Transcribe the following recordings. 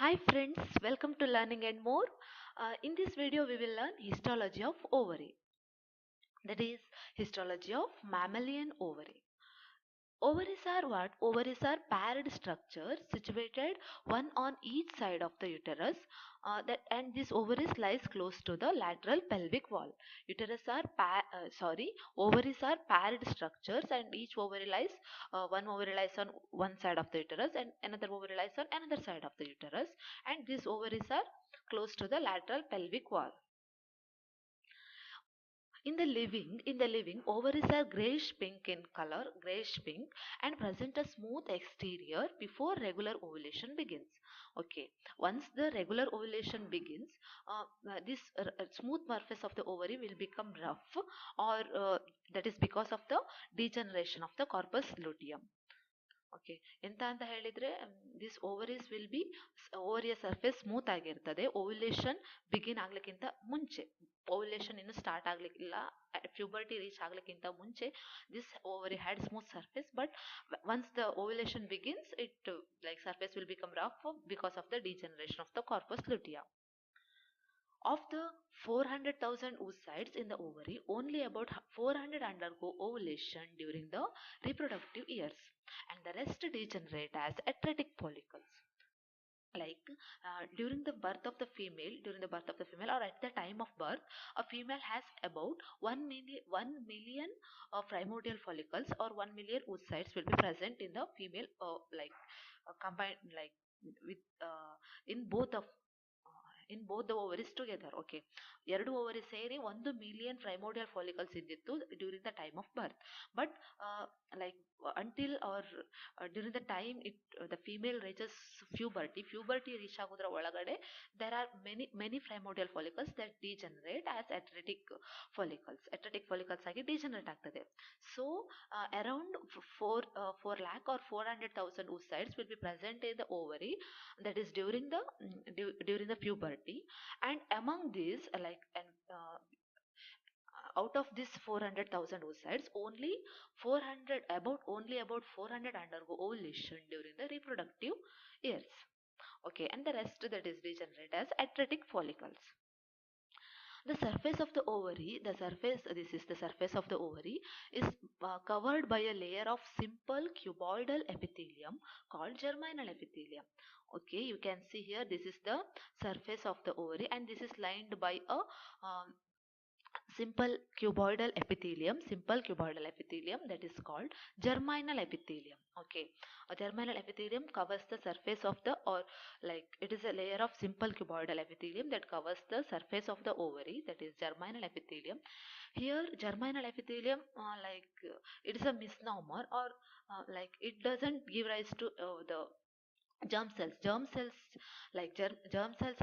Hi friends, welcome to Learning and More. In this video we will learn histology of ovary. That is histology of mammalian ovary. Ovaries are what? Ovaries are paired structures situated one on each side of the uterus. And this ovaries lies close to the lateral pelvic wall. Ovaries are paired structures, and each ovary lies one ovary lies on one side of the uterus, and another ovary lies on another side of the uterus. And these ovaries are close to the lateral pelvic wall. In the living, ovaries are grayish pink in color, grayish pink, and present a smooth exterior before regular ovulation begins. Okay, once the regular ovulation begins, this smooth surface of the ovary will become rough, or that is because of the degeneration of the corpus luteum. Okay ಎಂತ ಅಂತ ಹೇಳಿದ್ರೆ this ovaries will be ಓವರಿಯ surface smooth ಆಗಿರ್ತದೆ ovulation begin ಆಗ್ಲಿಕ್ಕಿಂತ ಮುಂಚೆ. Ovulation ಇನ್ನು start ಆಗ್ಲಿಕ್ಕಿಲ್ಲ, puberty reach ಆಗ್ಲಿಕ್ಕಿಂತ ಮುಂಚೆ this ovary had smooth surface, but once the ovulation begins it like surface will become rough because of the degeneration of the corpus lutea. Of the 400,000 oocytes in the ovary, only about 400 undergo ovulation during the reproductive years, and the rest degenerate as atretic follicles. Like during the birth of the female, or at the time of birth, a female has about 1 million primordial follicles, or 1 million oocytes will be present in the female, combined, like with in both of in both the ovaries together. Okay, ಎರಡು ovary ಸೇರಿ 1 million primordial follicles ಇದ್ದಿತ್ತು during the time of birth. But like until or during the time the female reaches puberty reach ಆಗೋದ್ರ ಒಳಗಡೆ there are many primordial follicles that degenerate as atretic follicles ಆಗಿ degenerate ಆಗ್ತದೆ. So around 4 lakh or 400,000 oocytes will be present in the ovary, that is during the puberty. And among these, out of this 400,000 oocytes, only about 400 undergo ovulation during the reproductive years. Okay, and the rest, that is degenerate as atretic follicles. The surface of the ovary, this is the surface of the ovary, is covered by a layer of simple cuboidal epithelium called germinal epithelium. Okay, you can see here, this is the surface of the ovary, and this is lined by a simple cuboidal epithelium, that is called germinal epithelium. Okay, a germinal epithelium covers the surface of the, or like it is a layer of simple cuboidal epithelium that covers the surface of the ovary, that is germinal epithelium. Here germinal epithelium, it is a misnomer, or like it doesn't give rise to the germ cells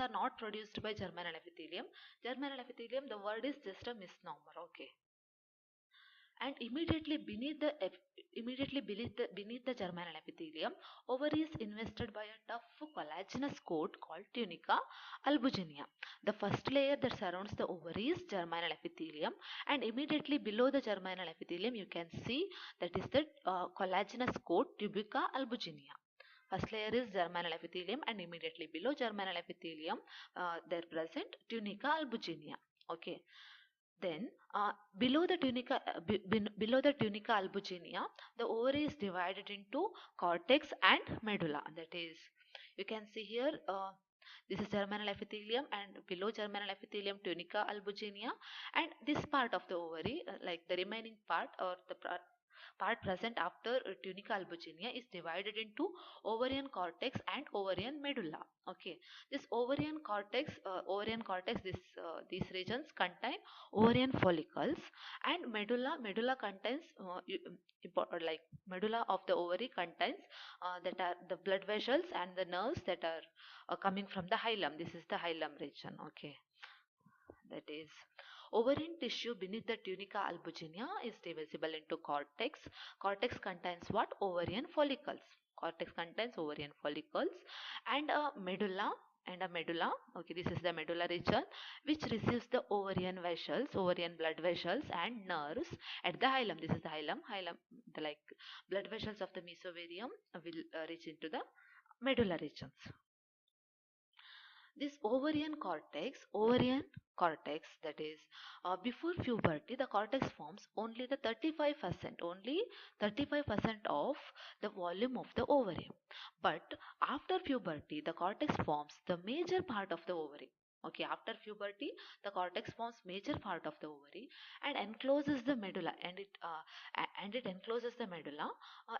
are not produced by germinal epithelium. The word is just a misnomer. Okay, and beneath the germinal epithelium, ovary is invested by a tough collagenous coat called tunica albugenia. The first layer that surrounds the ovary is germinal epithelium, and immediately below the germinal epithelium you can see that is the collagenous coat tunica albugenia. First layer is germinal epithelium, and immediately below germinal epithelium there present tunica albugenia. Okay, then below the tunica albugenia, the ovary is divided into cortex and medulla. That is, you can see here, this is germinal epithelium, and below germinal epithelium tunica albugenia, and this part of the ovary, like the remaining part, or the part present after tunica albugenia, is divided into ovarian cortex and ovarian medulla. Okay, this ovarian cortex, these regions contain ovarian follicles, and medulla contains medulla of the ovary contains that are the blood vessels and the nerves that are coming from the hilum. This is the hilum region. Okay, that is, ovarian tissue beneath the tunica albugenia is divisible into cortex. Cortex contains what? Ovarian follicles. Cortex contains ovarian follicles, and a medulla. Okay, this is the medulla region, which receives the ovarian vessels, ovarian blood vessels and nerves at the hilum. This is the hilum. The blood vessels of the mesovarium will reach into the medulla regions. This ovarian cortex, that is, before puberty, the cortex forms only the 35% of the volume of the ovary. But after puberty, the cortex forms the major part of the ovary. Okay, after puberty, the cortex forms major part of the ovary and encloses the medulla, and it encloses the medulla,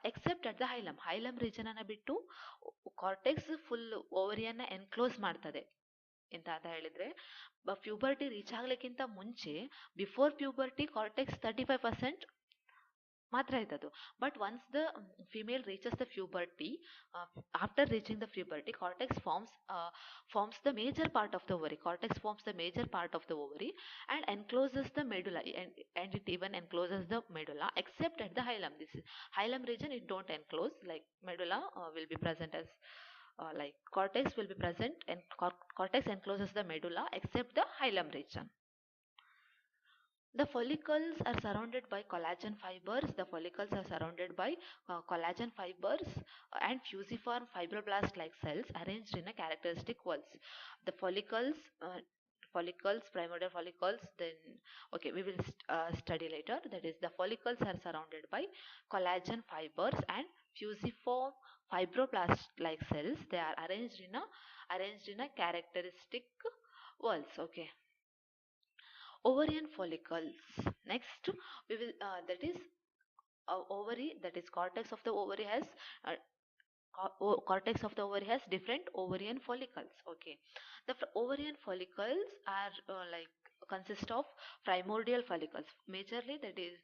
except at the hilum. Hilum region ಅನ್ನ ಬಿಟ್ಟು cortex full ಓವರಿಯನ್ನ enclose ಮಾಡ್ತದೆ. ಎಂತ ಅಂತ ಹೇಳಿದ್ರೆ, puberty reach ಆಗ್ಲಿಕ್ಕಿಂತ ಮುಂಚೆ, before puberty cortex 35% ಮಾತ್ರ ಇದ್ದದ್ದು. But once the female reaches the puberty, after reaching the puberty, cortex forms the major part of the ovary. Cortex forms the major part of the ovary and encloses the medulla, and it even encloses the medulla except at the hilum. This is hilum region, it don't enclose, like medulla will be present as like cortex will be present, and cortex encloses the medulla except the hilum region. The follicles are surrounded by collagen fibers. The follicles are surrounded by collagen fibers and fusiform fibroblast-like cells arranged in a characteristic whorls. The follicles, primordial follicles, then okay, we will study later. That is, the follicles are surrounded by collagen fibers and fusiform fibroblast-like cells. They are arranged in a characteristic whorls. Okay. Ovarian follicles. Next, we will that is ovary. That is, cortex of the ovary has different ovarian follicles. Okay, the ovarian follicles are like consist of primordial follicles majorly. That is,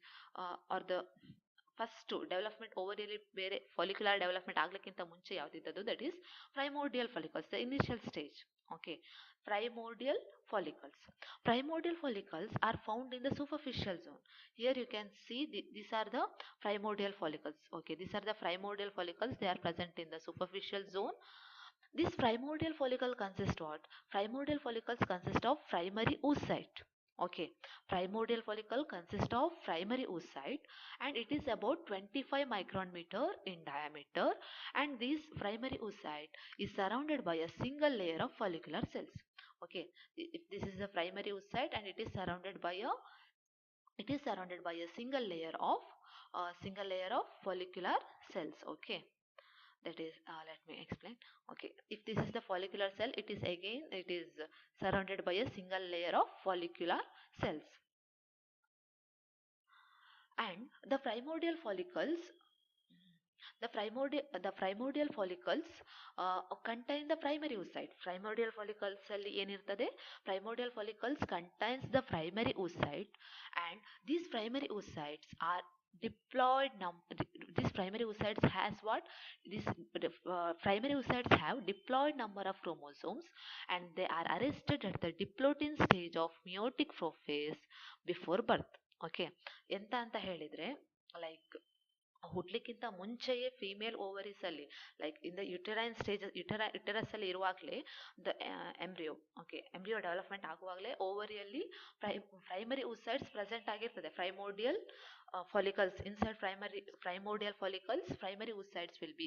or the first development ಓವರಿಯಲ್ಲಿ ಬೇರೆ follicular development ಆಗ್ಲಿಕ್ಕಿಂತ ಮುಂಚೆ ಯಾವ್ದಿದ್ದದ್ದು, that is primordial follicles, the initial stage. Okay, primordial follicles. Primordial follicles are found in the superficial zone. Here you can see these are the primordial follicles. Okay, these are the primordial follicles. They are present in the superficial zone. This primordial follicle consists what? Primordial follicles consist of primary oocyte. Okay, primordial follicle consists of primary oocyte, and it is about 25 micron meter in diameter, and this primary oocyte is surrounded by a single layer of follicular cells. Okay, if this is the primary oocyte and it is surrounded by a single layer of follicular cells. Okay, that is, let me explain. Okay, if this is the follicular cell, it is surrounded by a single layer of follicular cells, and the primordial follicles contain the primary oocyte. Primordial follicles ಅಲ್ಲಿ ಏನಿರ್ತದೆ? Primordial follicles contains the primary oocyte, and these primary oocytes are diploid. These primary oocytes has what? These primary oocytes have diploid number of chromosomes, and they are arrested at the diplotin stage of meiotic prophase before birth. Okay, ಎಂತ ಅಂತ ಹೇಳಿದ್ರೆ, like ಹುಟ್ಲಿಕ್ಕಿಂತ ಮುಂಚೆಯೇ female ovaries ಅಲ್ಲಿ, like in the uterine stage, uterus ಅಲ್ಲಿ ಇರುವಾಗಲೇ the embryo, okay, embryo development ಆಗುವಾಗಲೇ ಓವರಿಯಲ್ಲಿ ಪ್ರೈಮರಿ oocytes ಪ್ರೆಸೆಂಟ್ ಆಗಿರ್ತದೆ. Primordial follicles inside primordial follicles, primary oocytes will be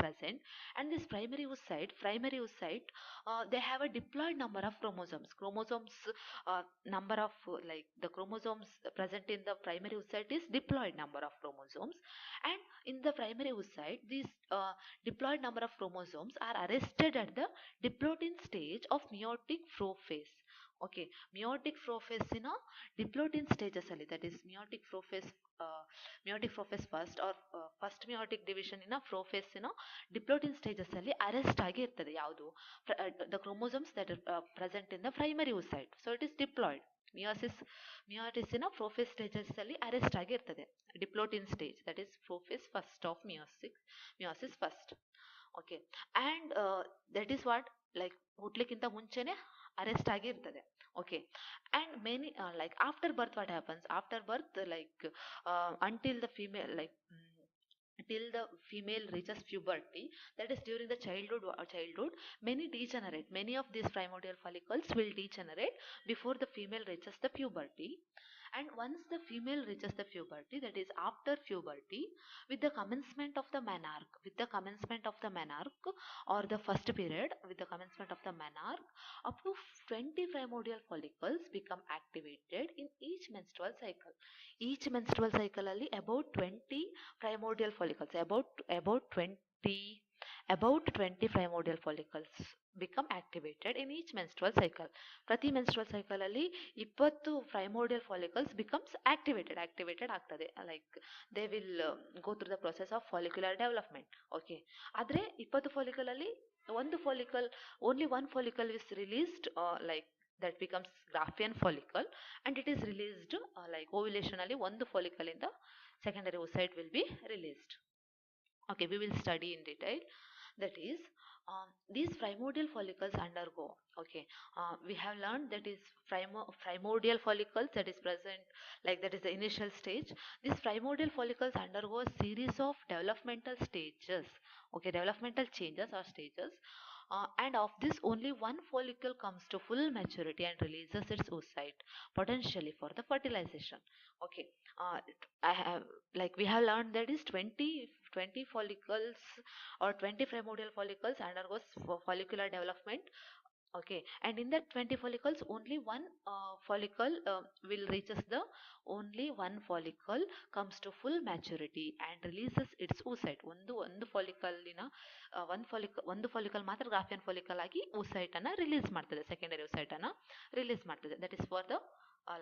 present, and this primary oocyte, they have a diploid number of chromosomes. Number of like the chromosomes present in the primary oocyte is diploid number of chromosomes, and in the primary oocyte these diploid number of chromosomes are arrested at the diplotin stage of meiotic prophase. Okay, meiotic prophase in a diplotin stages ಅಲ್ಲಿ, that is meiotic prophase first or first meiotic division in a prophase in a diplotin stages ಅಲ್ಲಿ arrest ಆಗಿ ಇರ್ತದೆ. ಯಾವುದು? The chromosomes that are present in the primary oocyte, so it is diploid. Meiosis ಇನ prophase stages ಅಲ್ಲಿ arrest ಆಗಿ ಇರ್ತದೆ. ಡಿಪ್ಲೋಟಿನ್ stage, that is prophase first of meiosis first. Okay, and that is what, like ಹುಟ್ಲಿಕ್ಕಿಂತ ಮುಂಚೆನೆ arrest ಆಗಿ ಇರ್ತದೆ. Okay, and many like after birth, what happens after birth, like until the female, like till the female reaches puberty, that is during the childhood, many of these primordial follicles will degenerate before the female reaches the puberty, And once the female reaches the puberty, that is after puberty, with the commencement of the menarche, or the first period, with the commencement of the menarche, up to 20 primordial follicles become activated in each menstrual cycle. Each menstrual cycle ಅಲ್ಲಿ about 20 primordial follicles, about 20 primordial follicles become activated in each menstrual cycle. ಪ್ರತಿ menstrual cycle ಅಲ್ಲಿ 20 primordial follicles becomes activated ಆಗ್ತದೆ. Like they will go through the process of follicular development. Okay. ಆದ್ರೆ 20 follicle ಅಲ್ಲಿ ಒಂದು follicle, only one follicle is released, like that becomes Graafian follicle, and it is released like ovulation ಅಲ್ಲಿ ಒಂದು follicle ಇಂದ secondary oocyte will be released. Okay, we will study in detail. That is, these primordial follicles undergo, okay, we have learned that is primordial follicles, that is present, like that is the initial stage. These primordial follicles undergo a series of developmental stages, okay, developmental changes or stages, and of this only one follicle comes to full maturity and releases its oocyte potentially for the fertilization. Okay, I have, like we have learned that is 20 follicles or 20 primordial follicles undergoes follicular development. Okay, and in that 20 follicles, only one follicle will reaches the only one follicle comes to full maturity and releases its oocyte. ಒಂದು follicle ಇನ ಒಂದು follicle ಮಾತ್ರ Graafian follicle ಆಗಿ oocyte ಅನ್ನ release ಮಾಡ್ತದೆ, secondary oocyte ಅನ್ನ release ಮಾಡ್ತದೆ. That is for the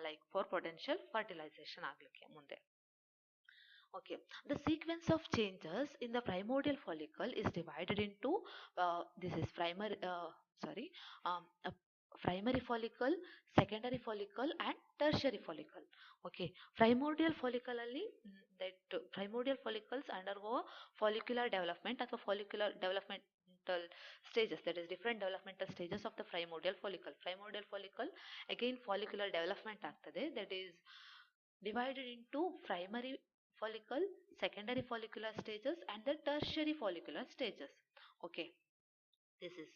like for potential fertilization ಆಗ್ಲಿಕ್ಕೆ ಮುಂದೆ. Okay, the sequence of changes in the primordial follicle is divided into this is primary follicle, secondary follicle, and tertiary follicle. Okay, primordial follicle ಅಲ್ಲಿ that primordial follicles undergo follicular development ಅಥವಾ follicular developmental stages, that is different developmental stages of the primordial follicle. Primordial follicle again follicular development ಆಗ್ತದೆ, that is divided into primary follicle, secondary follicular stages, and the tertiary follicular stages. Okay, this is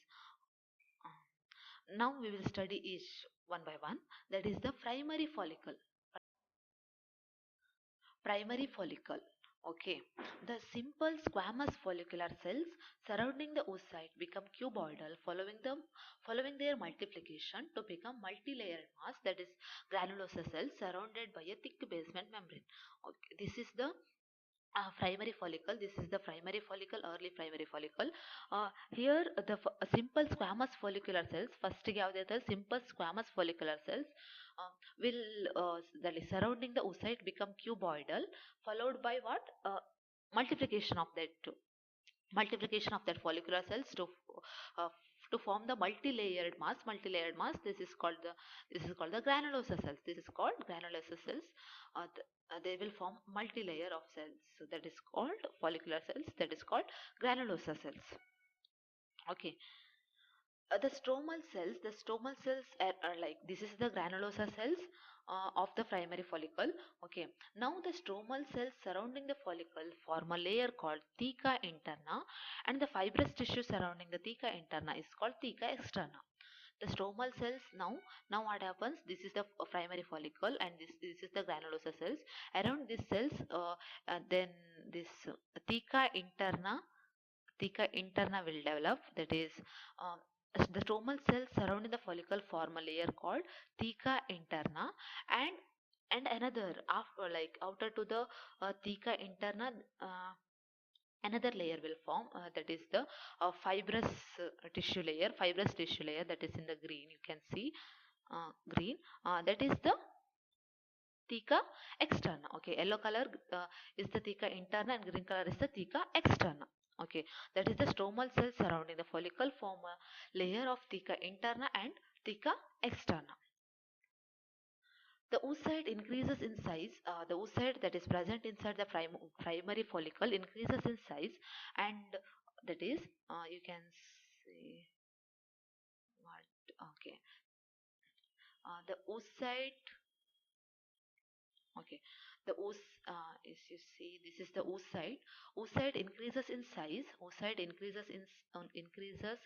now we will study each one by one. That is the primary follicle. Primary follicle. Okay, the simple squamous follicular cells surrounding the oocyte become cuboidal following their multiplication to become multi-layered mass, that is granulosa cells surrounded by a thick basement membrane. Okay, this is the primary follicle. This is the primary follicle, early primary follicle. Here the simple squamous follicular cells, first ಯಾವ್ದು simple squamous follicular cells will that is surrounding the oocyte become cuboidal, followed by what, multiplication of that follicular cells uh, to form the multi-layered mass. This is called the granulosa cells. This is called granulosa cells. They will form multi-layer of cells, so that is called follicular cells, that is called granulosa cells. Okay, the stromal cells are like, this is the granulosa cells of the primary follicle. Okay, now the stromal cells surrounding the follicle form a layer called theca interna, and the fibrous tissue surrounding the theca interna is called theca externa. The stromal cells, now what happens, this is the primary follicle, and this is the granulosa cells. Around these cells, then this theca interna will develop, that is the stromal cells surrounding the follicle form a layer called theca interna, and another after, like outer to the theca interna, another layer will form, that is the fibrous tissue layer, that is in the green, you can see green, that is the theca externa. Okay, yellow color is the theca interna and green color is the theca externa. Okay, that is the stromal cells surrounding the follicle form a layer of theca interna and theca externa. The oocyte increases in size. The oocyte that is present inside the primary follicle increases in size, and that is you can see what, okay, the oocyte Okay, the is, you see, this is the oocyte. Oocyte increases in size. Oocyte increases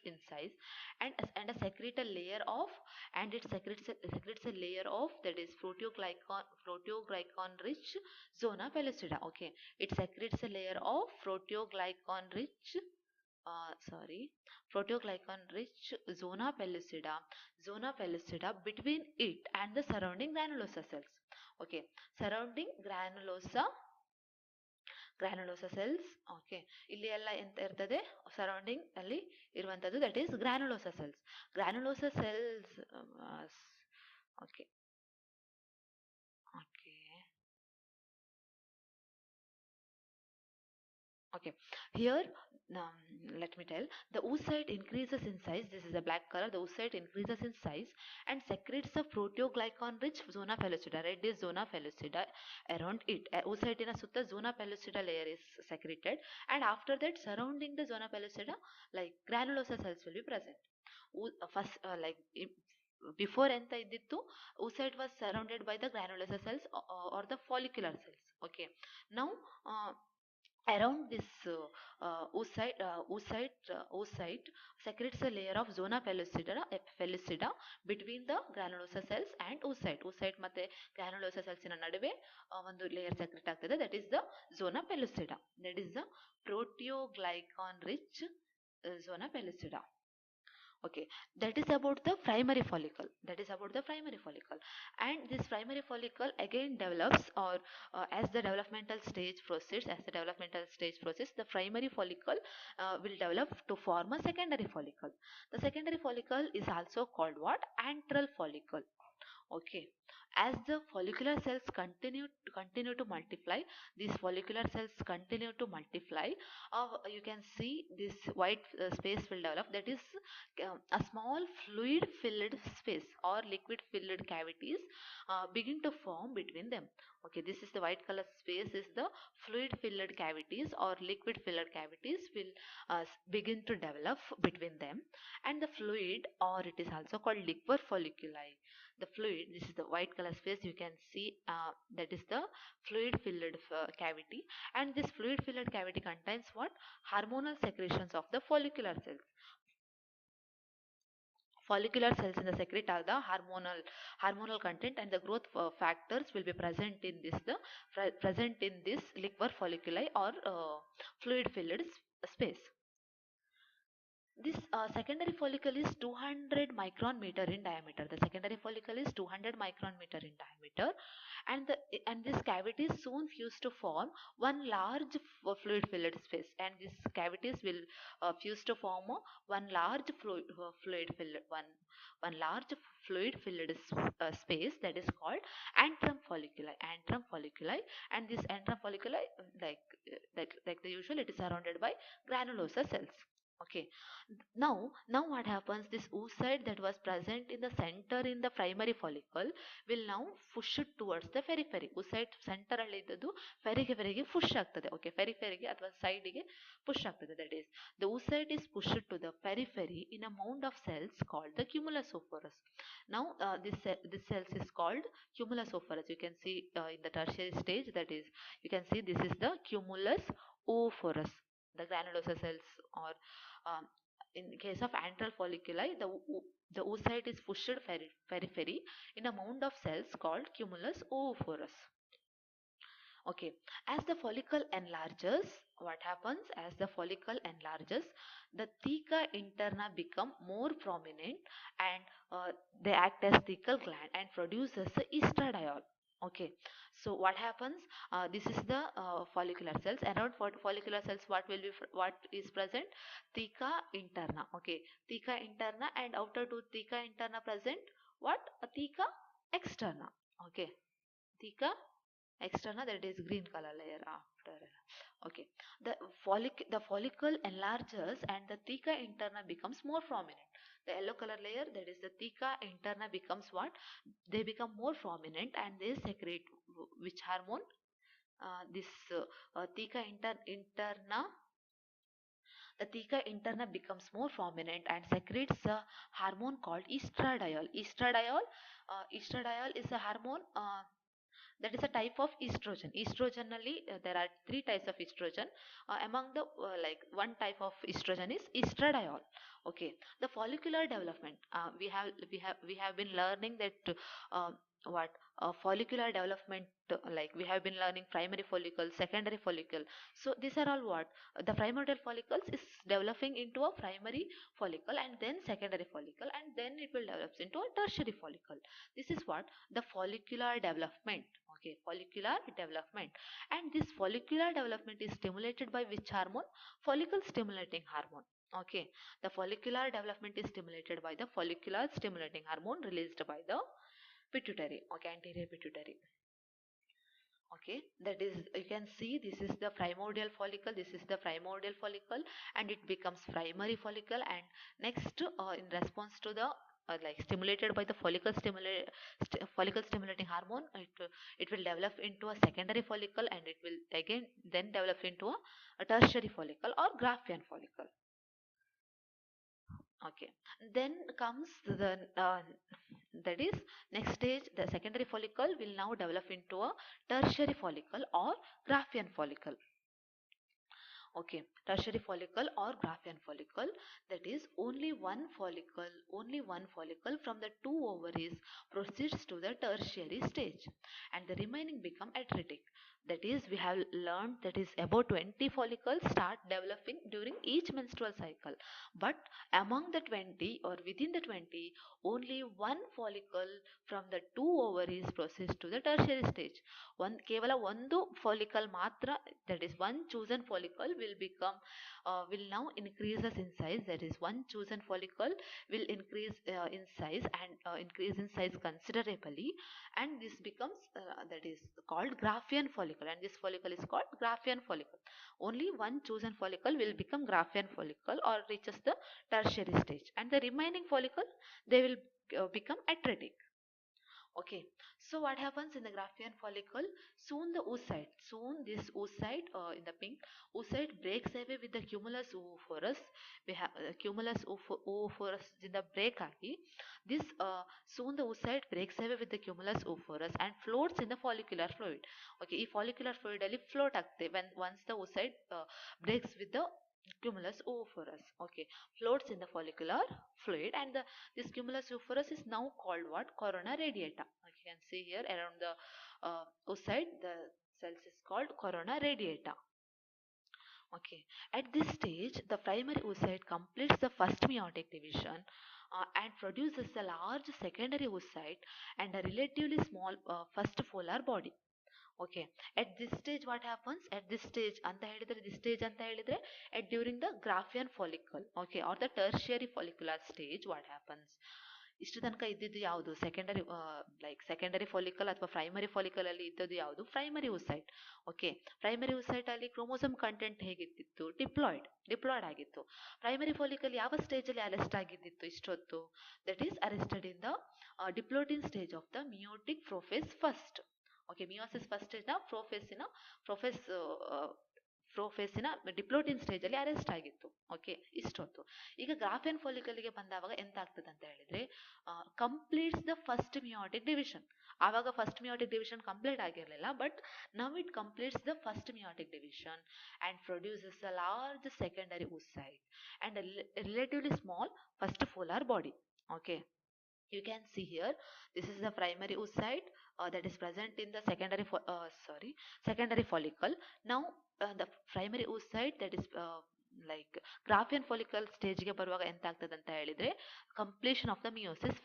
in size, and a secrete a layer of, and it secretes a layer of, that is proteoglycan rich zona pellucida. Okay, it secretes a layer of sorry, proteoglycan rich zona pellucida between it and the surrounding granulosa cells. Okay, surrounding granulosa cells. Okay, ಇಲ್ಲಿ ಎಲ್ಲ ಎಂತ ಇರ್ತದೆ, surrounding ಅಲ್ಲಿ ಇರುವಂತದ್ದು, that is granulosa cells. Granulosa cells. Okay, okay. Okay, here, let me tell, the oocyte increases in size. This is a black color. The oocyte increases in size and secretes a proteoglycan rich zona pellucida. Red is zona pellucida. Around it, oocyte in a sutta zona pellucida layer is secreted, and after that, surrounding the zona pellucida, like granulosa cells will be present. First, before enta iddittu, oocyte was surrounded by the granulosa cells, or the follicular cells. Okay, now. Around this oocyte secretes a layer of zona pellucida between the granulosa cells and oocyte. Oocyte ಮತ್ತೆ granulosa cells ನ ನಡುವೆ ಒಂದು layer secrete ಆಗ್ತದೆ, that is the zona pellucida. That is the proteoglycan rich zona pellucida. Okay, that is about the primary follicle. That is about the primary follicle. And this primary follicle again develops, or as the developmental stage proceeds, the primary follicle will develop to form a secondary follicle. The secondary follicle is also called what? Antral follicle. Okay, as the follicular cells continue to multiply, these follicular cells continue to multiply. You can see this white space will develop, that is a small fluid filled space or liquid filled cavities begin to form between them. Okay, this is the white color space is the fluid filled cavities or liquid filled cavities will begin to develop between them, and the fluid, or it is also called liquor folliculi. The fluid, this is the white color space, you can see that is the fluid filled cavity, and this fluid filled cavity contains what? Hormonal secretions of the follicular cells. Follicular cells in the secrete are the hormonal content, and the growth factors will be present in this liquor folliculi or fluid filled space. This secondary follicle is 200 micron meter in diameter. The secondary follicle is 200 micron meter in diameter, and this cavity soon fuse to form one large fluid filled space. And these cavities will fuse to form one large fluid filled space, that is called antrum folliculi. Antrum folliculi, and this antrum folliculi, like the usual, it is surrounded by granulosa cells. Okay, now what happens? This oocyte that was present in the center in the primary follicle will now push it towards the periphery. Oocyte center ಅಲ್ಲಿ ಇದ್ದದ್ದು ಫೆರಿಗೆ push ಆಗ್ತದೆ. Okay, ಫೆರಿಫೆರಿಗೆ ಅಥವಾ side ಗೆ push ಆಗ್ತದೆ. That is, the oocyte is pushed to the periphery in a mound of cells called the cumulosophorus. Now this cells is called cumulosophorus. You can see in the tertiary stage, that is, you can see this is the cumulus oophorus, the granulosa cells, or um, in case of antral folliculi, the oocyte is pushed periphery in a mound of cells called cumulus oophorus. Okay, as the follicle enlarges, what happens? As the follicle enlarges, the theca interna become more prominent, and they act as thecal gland and produces the estradiol. Okay, so what happens? This is the follicular cells. Around follicular cells, what is present? Theca interna. Okay, theca interna, and outer to theca interna present what? A theca externa. Okay, theca externa, that is green color layer after. Okay, the follicle enlarges and the theca interna becomes more prominent. The yellow color layer, that is the theca interna, becomes what? They become more prominent, and they secrete which hormone? This theca interna. The theca interna becomes more prominent and secretes a hormone called estradiol. Estradiol is a hormone. That is a type of estrogen. Estrogenally, there are three types of estrogen. Among the like one type of estrogen is estradiol. Okay, the follicular development. We have been learning that what follicular development, like we have been learning primary follicle, secondary follicle. So these are all what the primordial follicles is developing into a primary follicle, and then secondary follicle, and then it will develop into a tertiary follicle. This is what the follicular development. Okay, follicular development. And this follicular development is stimulated by which hormone? Follicle stimulating hormone. Okay, the follicular development is stimulated by the follicular stimulating hormone released by the pituitary. Okay, anterior pituitary. Okay, that is, you can see this is the primordial follicle, this is the primordial follicle, and it becomes primary follicle, and next in response to the like stimulated by the follicle stimulating hormone, it will develop into a secondary follicle, and it will again then develop into a tertiary follicle or Graafian follicle. Okay, then comes the that is next stage, the secondary follicle will now develop into a tertiary follicle or Graafian follicle. Okay, tertiary follicle or Graafian follicle, that is only one follicle from the two ovaries proceeds to the tertiary stage, and the remaining become atretic. That is, we have learned that is about 20 follicles start developing during each menstrual cycle, but among the 20 or within the 20, only one follicle from the two ovaries proceeds to the tertiary stage. ಕೇವಲ ಒಂದು follicle ಮಾತ್ರ, that is one chosen follicle will now increases in size. That is, one chosen follicle will increase in size, and increase in size considerably, and this becomes that is called Graafian follicle, and this follicle is called Graafian follicle. Only one chosen follicle will become Graafian follicle or reaches the tertiary stage, and the remaining follicle, they will become atretic. Okay, so what happens in the Graafian follicle? Soon the oocyte, soon this oocyte in the pink, oocyte breaks away with the cumulus oophorus. We have cumulus oophorus in the break agi. This soon the oocyte breaks away with the cumulus oophorus and floats in the follicular fluid. Okay, ಈ follicular fluid ಅಲ್ಲಿ float ಆಗ್ತದೆ when once the oocyte breaks with the cumulus oophorus. Okay, floats in the follicular fluid, and this cumulus oophorus is now called what? Corona radiata. You can see here around the oocyte, the cells is called corona radiata. Okay, at this stage, the primary oocyte completes the first meiotic division and produces a large secondary oocyte and a relatively small first polar body. Okay, at this stage what happens? At this stage ಅಂತ ಹೇಳಿದ್ರೆ, this stage ಅಂತ ಹೇಳಿದ್ರೆ at during the Graafian follicle, okay, or the tertiary follicular stage, what happens? ಇಷ್ಟು ತನಕ ಇದ್ದಿದ್ದು ಯಾವುದು? Secondary like secondary follicle ಅಥವಾ primary follicle ಅಲ್ಲಿ ಇದ್ದದ್ದು ಯಾವುದು? Primary oocyte. Okay, primary oocyte ಅಲ್ಲಿ ಕ್ರೋಮೋಸೋಮ್ ಕಂಟೆಂಟ್ ಹೇಗಿತ್ತು? ಡಿಪ್ಲಾಯ್ಡ್ ಆಗಿತ್ತು. ಪ್ರೈಮರಿ ಫಾಲಿಕಲ್ ಯಾವ ಸ್ಟೇಜ್ ಅಲ್ಲಿ ಅರೆಸ್ಟ್ ಆಗಿದ್ದಿತ್ತು ಇಷ್ಟೊತ್ತು? That is arrested in the diplotene stage of the meiotic prophase first. Okay, meiosis first is the ಪ್ರೋಫೇಸಿನ ಡಿಪ್ಲೋಟಿನ್ ಸ್ಟೇಜ್ ಅಲ್ಲಿ arrest ಆಗಿತ್ತು. ಓಕೆ, ಇಷ್ಟೊತ್ತು. ಈಗ ಗ್ರಾಫಿಯನ್ ಫಾಲಿಕಲ್ಗೆ ಬಂದಾಗ ಎಂತ ಆಗ್ತದೆ ಅಂತ ಹೇಳಿದ್ರೆ, completes the first meiotic division. ಆವಾಗ ಫಸ್ಟ್ ಮಿಯೋಟಿಕ್ ಡಿವಿಷನ್ ಕಂಪ್ಲೀಟ್ ಆಗಿರಲಿಲ್ಲ, but now it completes the first meiotic division and produces a large secondary oocyte and a relatively small first polar body. Okay, you can see here, this is the primary oocyte that is present in the secondary follicle. Now the primary oocyte that is like Graafian follicle stage ಗೆ ಬರುವಾಗ ಎಂತ ಆಗ್ತದೆ ಅಂತ ಹೇಳಿದ್ರೆ, completion of the meiosis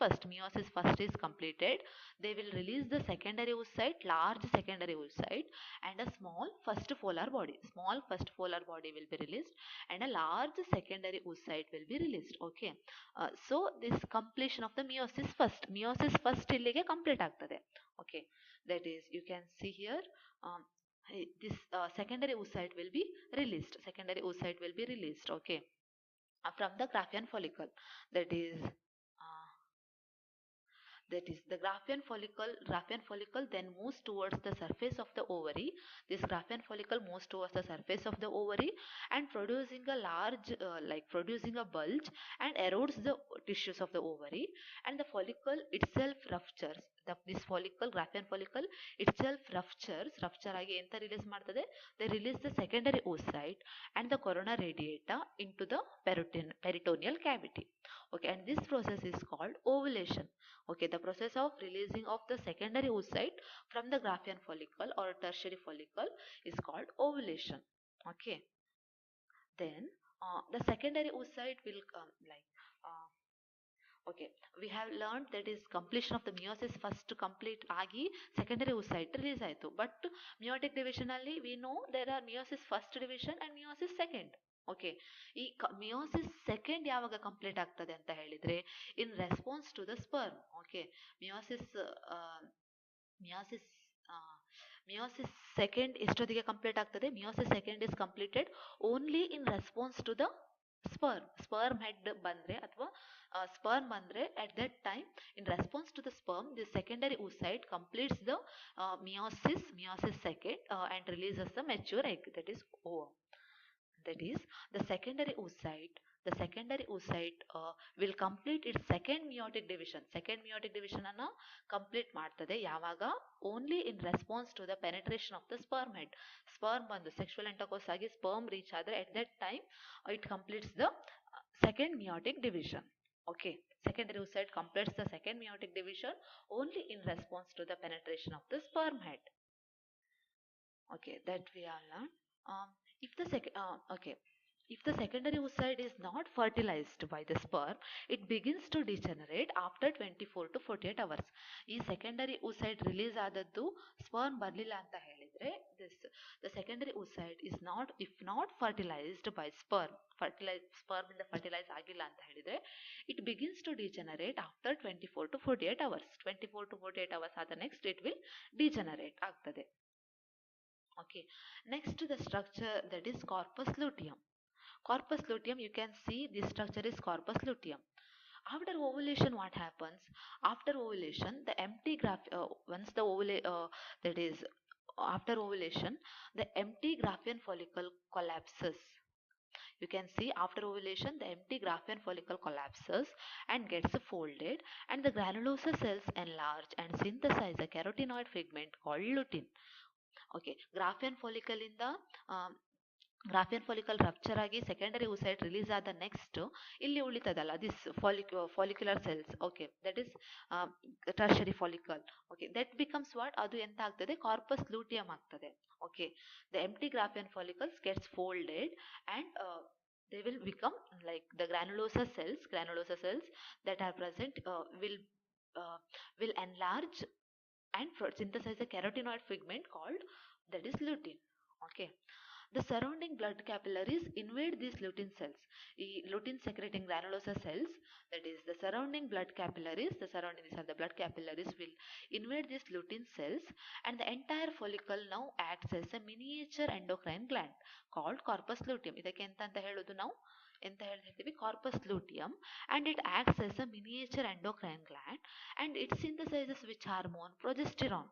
first is completed. They will release the secondary oocyte, large secondary oocyte, and a small first polar body. Small first polar body will be released and a large secondary oocyte will be released. Okay, so this completion of the meiosis first ಇಲ್ಲಿಗೆ complete ಆಗ್ತದೆ. Okay, that is, you can see here, this secondary oocyte will be released. Okay, from the Graafian follicle. That is the Graafian follicle then moves towards the surface of the ovary. This Graafian follicle moves towards the surface of the ovary and producing a large producing a bulge and erodes the tissues of the ovary, and the follicle itself ruptures. this follicle, Graafian follicle itself rupture ಆಗಿ ಎಂತ release ಮಾಡ್ತದೆ? They release the secondary oocyte and the corona radiata into the peritoneal cavity. Okay, and this process is called ovulation. Okay, the process of releasing of the secondary oocyte from the Graafian follicle or tertiary follicle is called ovulation. Okay, then the secondary oocyte will come uh, okay, we have learned that is completion of the meiosis first complete agi secondary oocyte release ಆಯ್ತು. But meiotic division ಅಲ್ಲಿ we know there are meiosis first division and meiosis second. Okay, ಈ meiosis second ಯಾವಾಗ complete ಆಗ್ತದೆ ಅಂತ ಹೇಳಿದ್ರೆ in response to the sperm. Okay, meiosis meiosis meiosis second ಎಷ್ಟೊತ್ತಿಗೆ complete ಆಗ್ತದೆ? Meiosis second is completed only in response to the sperm head ಬಂದ್ರೆ ಅಥವಾ sperm ಬಂದ್ರೆ at that time in response to the sperm the secondary oocyte completes the meiosis second and releases the mature egg, that is ovum. That is the secondary oocyte will complete its second meiotic division ಅನ್ನ complete ಮಾಡ್ತದೆ ಯಾವಾಗ? only in response to the penetration of the sperm head. sperm ಬಂದು sexual intercourse ಆಗಿ sperm reach ಆದ್ರೆ at that time it completes the second meiotic division. Okay, secondary oocyte completes the second meiotic division only in response to the penetration of the sperm head. Okay, that we are learned. If the secondary oocyte is not fertilized by the sperm, it begins to degenerate after 24 to 48 hours. ಈ secondary oocyte release ಆದದ್ದು sperm ಬರಲಿಲ್ಲ ಅಂತ ಹೇಳಿದ್ರೆ the secondary oocyte is not fertilized by sperm ಇಂದ fertilize ಆಗಿಲ್ಲ ಅಂತ ಹೇಳಿದ್ರೆ it begins to degenerate after 24 to 48 hours. 24 to 48 hours ಆದ next it will degenerate ಆಗ್ತದೆ. Okay, next the structure, that is corpus luteum. Corpus luteum, you can see this structure is corpus luteum. After ovulation, what happens? After ovulation, the empty once the that is after ovulation, the empty Graafian follicle collapses. You can see after ovulation the empty Graafian follicle collapses and gets folded, and the granulosa cells enlarge and synthesize a carotenoid pigment called lutein. Okay, Graafian follicle ಇಂದ Graafian follicle rupture ಆಗಿ secondary oocyte release ಆದ next ಇಲ್ಲಿ ಉಳಿತದಲ್ಲ this follicular cells. Okay, that is tertiary follicle. Okay, that becomes what? ಅದು ಎಂತ ಆಗ್ತದೆ? Corpus ಲೂಟಿಯಂ ಆಗ್ತದೆ. Okay, the empty Graafian follicles gets folded and they will become like the granulosa cells that are present will enlarge and synthesize a carotenoid pigment called that is lutein. Okay, the surrounding blood capillaries invade these lutein cells. Lutein secreting granulosa cells, that is the surrounding blood capillaries, these are the blood capillaries, will invade these lutein cells, and the entire follicle now acts as a miniature endocrine gland called corpus luteum. ಇದಕ್ಕೆ ಎಂತ ಅಂತ ಹೇಳೋದು ನಾವು? ಎಂತ ಹೇಳ್ತೀವಿ? Corpus luteum, and it acts as a miniature endocrine gland and it synthesizes which hormone? Progesterone.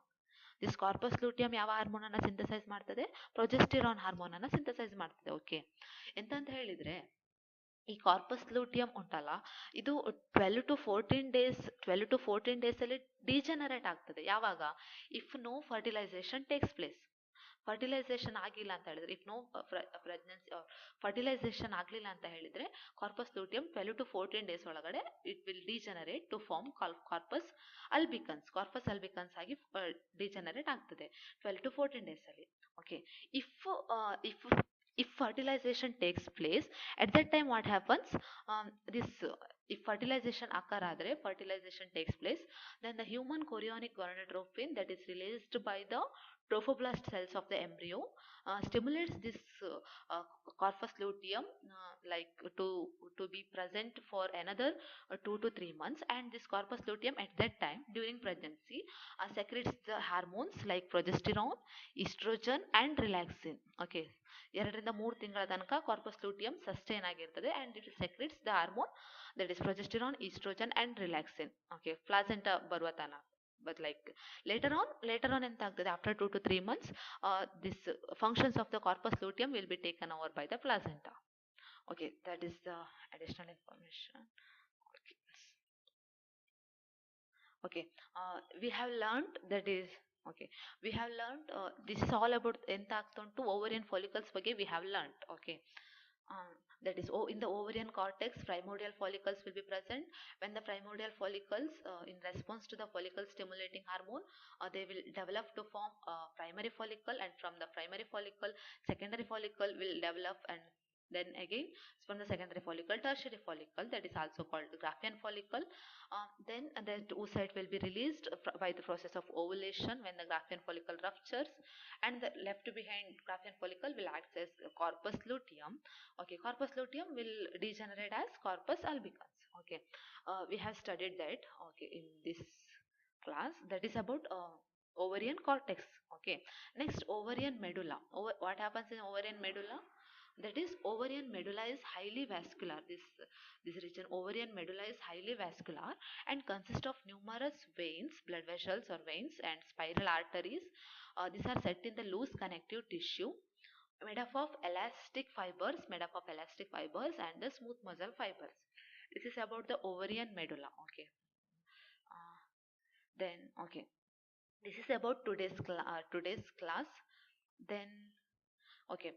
This corpus luteum ಯಾವ hormone ಅನ್ನ synthesize ಮಾಡ್ತದೆ? ಪ್ರೊಜೆಸ್ಟಿರಾನ್ ಹಾರ್ಮೋನ್ ಅನ್ನ ಸಿಂಥಸೈಸ್ ಮಾಡ್ತದೆ. ಓಕೆ, ಎಂತಂತ ಹೇಳಿದ್ರೆ ಈ ಕಾರ್ಪಸ್ ಲೂಟಿಯಂ ಉಂಟಲ್ಲ, ಇದು 12 to 14 ಡೇಸ್ ಅಲ್ಲಿ ಡಿಜೆನರೇಟ್ ಆಗ್ತದೆ. ಯಾವಾಗ? If no fertilisation takes place. Fertilisation ಆಗಿಲ್ಲ ಅಂತ ಹೇಳಿದ್ರೆ, ಇಫ್ ನೋ ಪ್ರೆಗ್ನೆನ್ಸಿ ಫರ್ಟಿಲೈಸೇಷನ್ ಆಗಲಿಲ್ಲ ಅಂತ ಹೇಳಿದ್ರೆ ಕಾರ್ಪಸ್ ಲೂಟಿಯಂ 12 to 14 ಡೇಸ್ ಒಳಗಡೆ it will degenerate to form corpus albicans ಆಗಿ ಡಿಜೆನರೇಟ್ ಆಗ್ತದೆ 12 to 14 ಡೇಸ್ ಅಲ್ಲಿ. Okay, if fertilization takes place at that time, what happens? If fertilization occur ಆದರೆ, fertilization takes place, then the human chorionic gonadotropin that is released by the trophoblast cells of the embryo stimulates this corpus luteum like to be present for another 2 to 3 months, and this corpus luteum at that time during pregnancy secretes the hormones like progesterone, estrogen and relaxin. Okay, 2 ರಿಂದ 3 ತಿಂಗಳ ತನಕ corpus ಲೂಟಿಯಂ sustain ಆಗಿರ್ತದೆ and it secretes the hormone that is progesterone, estrogen and relaxin. Okay, placenta ಬರುವ ತನಕ. But like later on ಎಂತ ಆಗ್ತದೆ? After 2 to 3 months this functions of the corpus luteum will be taken over by the placenta. Okay, that is the additional information. Okay. Okay, we have learned that is okay. We have learned this is all about ಎಂತ ಆಗ್ತಾ ಉಂಟು ovarian follicles ಬಗ್ಗೆ we have learned. Okay, uh, that is in the ovarian cortex, primordial follicles will be present. When the primordial follicles, in response to the follicle stimulating hormone, they will develop to form a primary follicle, and from the primary follicle, secondary follicle will develop, and then again from the secondary follicle, tertiary follicle, that is also called Graafian follicle. Then the oocyte will be released by the process of ovulation when the Graafian follicle ruptures, and the left behind Graafian follicle will act as corpus luteum. Okay, corpus luteum will degenerate as corpus albicans. Okay, we have studied that. Okay, in this class, that is about ovarian cortex. Okay, next ovarian medulla. What happens in ovarian medulla? That is, ovarian medulla is highly vascular. This region, ovarian medulla, is highly vascular and consists of numerous veins, blood vessels or veins, and spiral arteries. These are set in the loose connective tissue made up of elastic fibers and the smooth muscle fibers. This is about the ovarian medulla. Okay. Uh, then okay, this is about today's class. Then okay,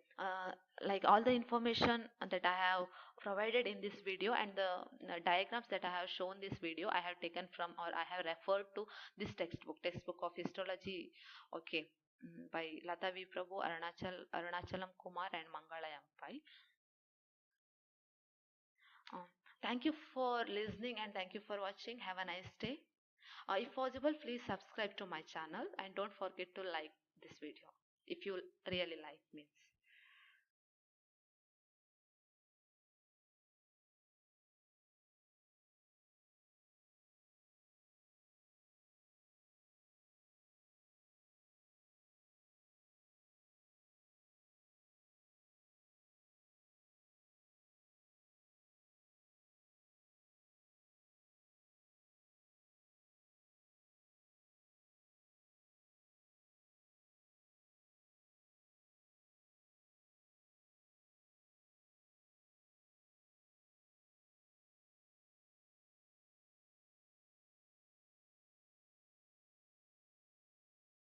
like all the information that I have provided in this video and the diagrams that I have shown this video, I have taken from, or I have referred to this textbook of histology. Okay, by Lata V. Prabhu, Arunachalam Kumar, and Mangala Yampai. Um, Thank you for listening and thank you for watching. Have a nice day. If possible, please subscribe to my channel and don't forget to like this video if you really like me.